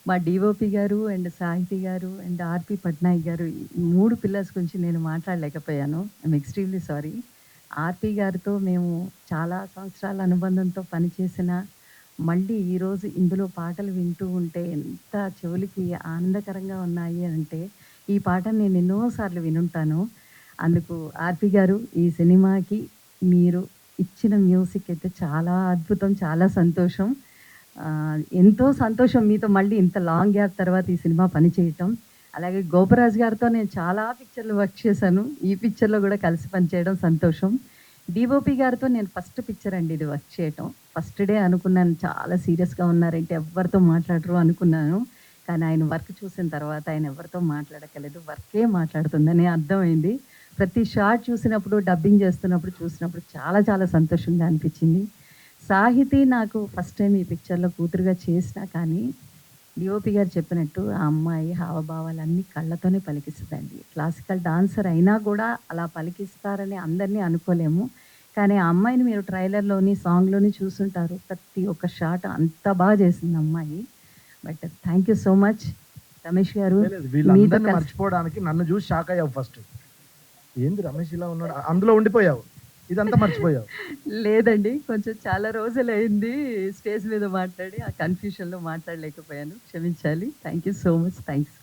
మా డీఓపీ గారు అండ్ సాహితీ గారు అండ్ ఆర్‌పి పట్నాయక్ గారు ఈ 3 పిల్లర్స్ గురించి నేను మాట్లాడలేకపోయాను. I'm extremely sorry. ఆర్‌పి గారితో మేము చాలా సంవత్సరాల అనుబంధంతో పనిచేసిన, మళ్ళీ ఈరోజు ఇందులో పాటలు వింటూ ఉంటే ఎంత చెవులకి ఆనందకరంగా ఉన్నాయి అంటే, ఈ పాటను నేను ఎన్నో సార్లు వినుంటాను. అందుకు ఆర్‌పి గారు ఈ సినిమాకి మీరు ఇచ్చిన మ్యూజిక్ అయితే చాలా అద్భుతం. చాలా సంతోషం. ఎంతో సంతోషం మీతో మళ్ళీ ఇంత లాంగ్ గ్యాప్ తర్వాత ఈ సినిమా పని చేయటం. అలాగే గోపరాజు గారితో నేను చాలా పిక్చర్‌లు వర్క్ చేశాను. ఈ పిక్చర్‌లో గూడా కలిసి పనిచేయడం సంతోషం. డీఓపీ గారితో నేను ఫస్ట్ పిక్చర్ అండి ఇది వర్క్ చేయటం. ఫస్ట్ డే అనుకున్నాను చాలా సీరియస్‌గా ఉన్నారేంటి ఎవ్వరితో మాట్లాడరు అనుకున్నాను. కానీ ఆయన వర్క్ చూసిన తర్వాత ఆయన ఎవరితో మాట్లాడక్కర్లేదు. వర్కే మాట్లాడుతుందని అర్థమైంది. ప్రతి షాట్ చూసినప్పుడు, డబ్బింగ్ చేస్తున్నప్పుడు చూసినప్పుడు చాలా చాలా సంతోషంగా అనిపించింది. సాహితీ నాకు ఫస్ట్ టైమ్ ఈ పిక్చర్‌లో కూతురుగా చేసినా కానీ, డీఓపీ గారు చెప్పినట్టు ఆ అమ్మాయి హావభావాలన్నీ కళ్ళతోనే పలికిస్తదండి. క్లాసికల్ డాన్సర్ అయినా కూడా అలా పలికిస్తారని అందరిని అనుకోలేము. కానీ ఆ అమ్మాయిని మీరు ట్రైలర్‌లోని, సాంగ్‌లోని చూసుంటారు. ప్రతి ఒక్క షాట్ అంత బాగా చేసింది అమ్మాయి. But thank you so much Ramesh గారు. లేదు మీతో వీళ్ళందరిని కలిసి మర్చిపోవడానికి నన్ను చూసి షాక్ అయ్యావు ఫస్ట్. ఏంది రమేష్ ఇలా ఉన్నాడు? అందులో ఉండిపోయావు. ఇదంతా మర్చిపోయావు. లేదండి. కొంచెం చాలా రోజులయింది స్టేజ్ మీద మాట్లాడి, ఆ కన్‌ఫ్యూషన్‌లో మాట్లాడలేకపోయాను. క్షమించాలి. Thank you so much. Thanks.